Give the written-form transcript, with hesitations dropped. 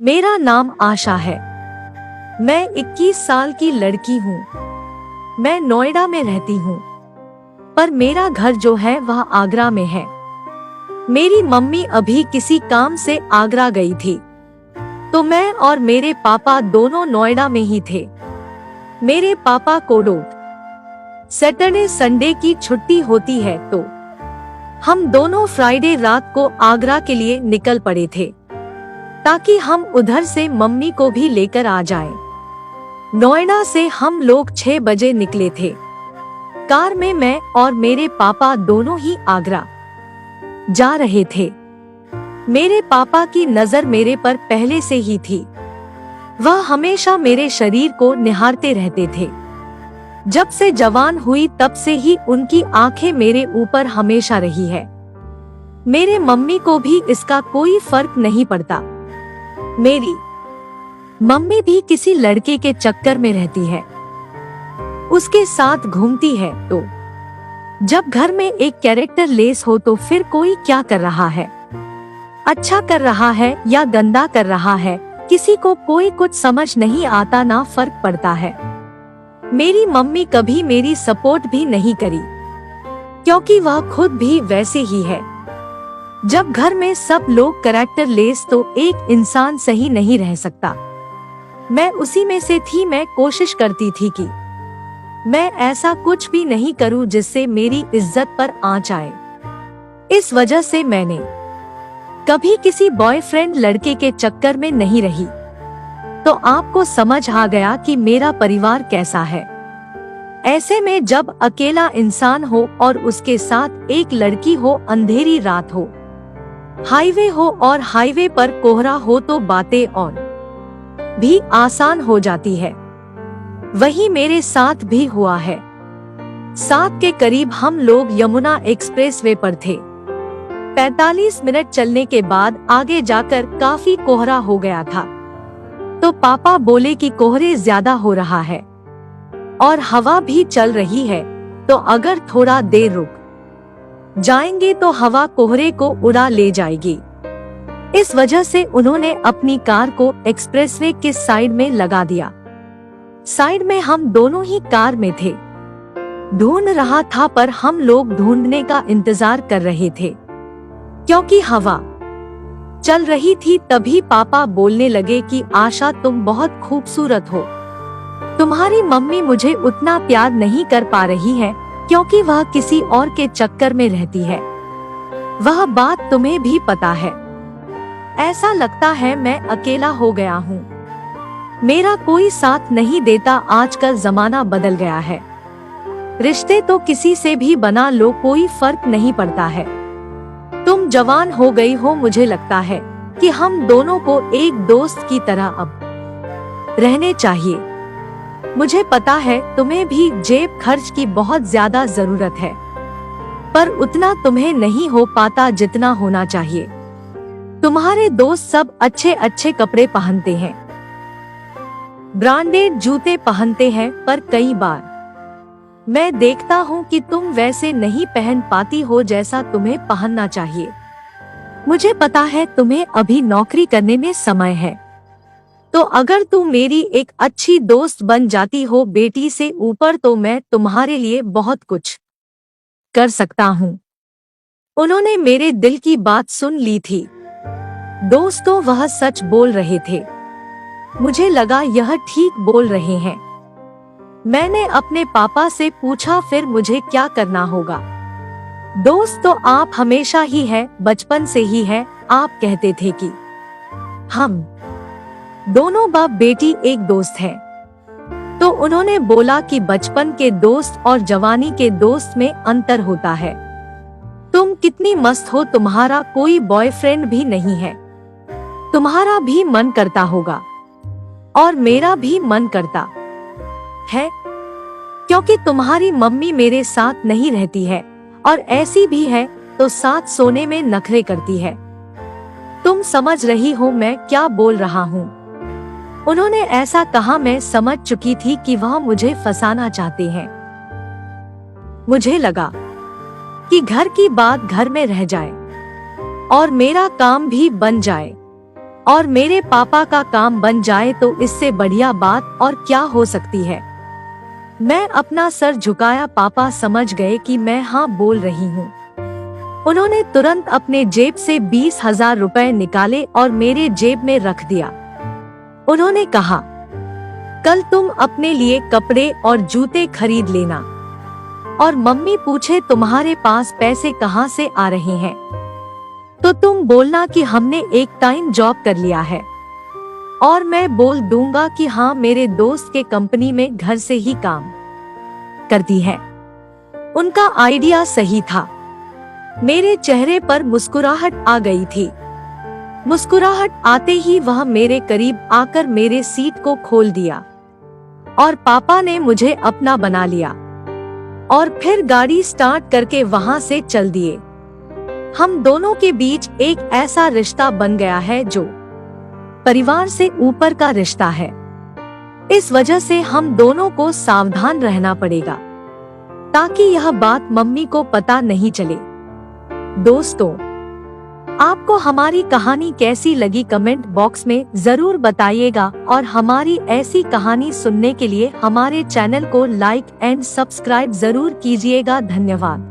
मेरा नाम आशा है। मैं 21 साल की लड़की हूँ। मैं नोएडा में रहती हूँ, पर मेरा घर जो है वह आगरा में है। मेरी मम्मी अभी किसी काम से आगरा गई थी, तो मैं और मेरे पापा दोनों नोएडा में ही थे। मेरे पापा को सैटरडे संडे की छुट्टी होती है, तो हम दोनों फ्राइडे रात को आगरा के लिए निकल पड़े थे, ताकि हम उधर से मम्मी को भी लेकर आ जाएं। नोएडा से हम लोग 6 बजे निकले थे। कार में मैं और मेरे पापा दोनों ही आगरा जा रहे थे। मेरे पापा की नजर मेरे पर पहले से ही थी। वह हमेशा मेरे शरीर को निहारते रहते थे। जब से जवान हुई तब से ही उनकी आंखें मेरे ऊपर हमेशा रही है। मेरे मम्मी को भी इसका कोई फर्क नहीं पड़ता। मेरी मम्मी भी किसी लड़के के चक्कर में रहती है, उसके साथ घूमती है, तो जब घर में एक कैरेक्टर लेस हो तो फिर कोई क्या कर रहा है, अच्छा कर रहा है या गंदा कर रहा है, किसी को कोई कुछ समझ नहीं आता, ना फर्क पड़ता है। मेरी मम्मी कभी मेरी सपोर्ट भी नहीं करी, क्योंकि वह खुद भी वैसे ही है। जब घर में सब लोग कैरेक्टर लेस तो एक इंसान सही नहीं रह सकता। मैं उसी में से थी। मैं कोशिश करती थी कि मैं ऐसा कुछ भी नहीं करूं जिससे मेरी इज्जत पर आंच आए। इस वजह से मैंने कभी किसी बॉयफ्रेंड लड़के के चक्कर में नहीं रही। तो आपको समझ आ गया कि मेरा परिवार कैसा है। ऐसे में जब अकेला इंसान हो और उसके साथ एक लड़की हो, अंधेरी रात हो, हाईवे हो और हाईवे पर कोहरा हो, तो बातें और भी आसान हो जाती है। वही मेरे साथ भी हुआ है। 7 के करीब हम लोग यमुना एक्सप्रेसवे पर थे। 45 मिनट चलने के बाद आगे जाकर काफी कोहरा हो गया था, तो पापा बोले कि कोहरे ज्यादा हो रहा है और हवा भी चल रही है, तो अगर थोड़ा देर रुक जाएंगे तो हवा कोहरे को उड़ा ले जाएगी। इस वजह से उन्होंने अपनी कार को एक्सप्रेसवे के साइड में लगा दिया। साइड में हम दोनों ही कार में थे। ढूंढ रहा था, पर हम लोग ढूंढने का इंतजार कर रहे थे, क्योंकि हवा चल रही थी। तभी पापा बोलने लगे कि आशा, तुम बहुत खूबसूरत हो। तुम्हारी मम्मी मुझे उतना प्यार नहीं कर पा रही है, क्योंकि वह किसी और के चक्कर में रहती है। वह बात तुम्हें भी पता है। ऐसा लगता है मैं अकेला हो गया हूँ। मेरा कोई साथ नहीं देता। आजकल जमाना बदल गया है। रिश्ते तो किसी से भी बना लो, कोई फर्क नहीं पड़ता है। तुम जवान हो गई हो। मुझे लगता है कि हम दोनों को एक दोस्त की तरह अब रहने चाहिए। मुझे पता है तुम्हें भी जेब खर्च की बहुत ज्यादा जरूरत है, पर उतना तुम्हें नहीं हो पाता जितना होना चाहिए। तुम्हारे दोस्त सब अच्छे अच्छे कपड़े पहनते हैं, ब्रांडेड जूते पहनते हैं, पर कई बार मैं देखता हूँ कि तुम वैसे नहीं पहन पाती हो जैसा तुम्हें पहनना चाहिए। मुझे पता है तुम्हें अभी नौकरी करने में समय है, तो अगर तुम मेरी एक अच्छी दोस्त बन जाती हो बेटी से ऊपर, तो मैं तुम्हारे लिए बहुत कुछ कर सकता हूँ। उन्होंने मेरे दिल की बात सुन ली थी। दोस्तों, वह सच बोल रहे थे। मुझे लगा यह ठीक बोल रहे हैं। मैंने अपने पापा से पूछा, फिर मुझे क्या करना होगा? दोस्त तो आप हमेशा ही है, बचपन से ही है। आप कहते थे कि हम दोनों बाप बेटी एक दोस्त हैं। तो उन्होंने बोला कि बचपन के दोस्त और जवानी के दोस्त में अंतर होता है। तुम कितनी मस्त हो, तुम्हारा कोई बॉयफ्रेंड भी नहीं है। तुम्हारा भी मन करता होगा, और मेरा भी मन करता है, क्योंकि तुम्हारी मम्मी मेरे साथ नहीं रहती है, और ऐसी भी है तो साथ सोने में नखरे करती है। तुम समझ रही हो मैं क्या बोल रहा हूँ? उन्होंने ऐसा कहा, मैं समझ चुकी थी कि वह मुझे फंसाना चाहते हैं। मुझे लगा कि घर की बात घर में रह जाए और मेरा काम भी बन जाए। और मेरे पापा का काम बन जाए तो इससे बढ़िया बात और क्या हो सकती है। मैं अपना सर झुकाया। पापा समझ गए कि मैं हाँ बोल रही हूँ। उन्होंने तुरंत अपने जेब से 20,000 रुपए निकाले और मेरे जेब में रख दिया। उन्होंने कहा, कल तुम अपने लिए कपड़े और जूते खरीद लेना और मम्मी पूछे तुम्हारे पास पैसे कहाँ से आ रहे हैं तो तुम बोलना कि हमने एक टाइम जॉब कर लिया है, और मैं बोल दूंगा कि हाँ मेरे दोस्त के कंपनी में घर से ही काम करती है। उनका आइडिया सही था। मेरे चेहरे पर मुस्कुराहट आ गई थी। मुस्कुराहट आते ही वह मेरे करीब आकर मेरे सीट को खोल दिया और पापा ने मुझे अपना बना लिया और फिर गाड़ी स्टार्ट करके वहां से चल दिए। हम दोनों के बीच एक ऐसा रिश्ता बन गया है जो परिवार से ऊपर का रिश्ता है। इस वजह से हम दोनों को सावधान रहना पड़ेगा ताकि यह बात मम्मी को पता नहीं चले। दोस्तों, आपको हमारी कहानी कैसी लगी कमेंट बॉक्स में जरूर बताइएगा और हमारी ऐसी कहानी सुनने के लिए हमारे चैनल को लाइक एंड सब्सक्राइब जरूर कीजिएगा। धन्यवाद।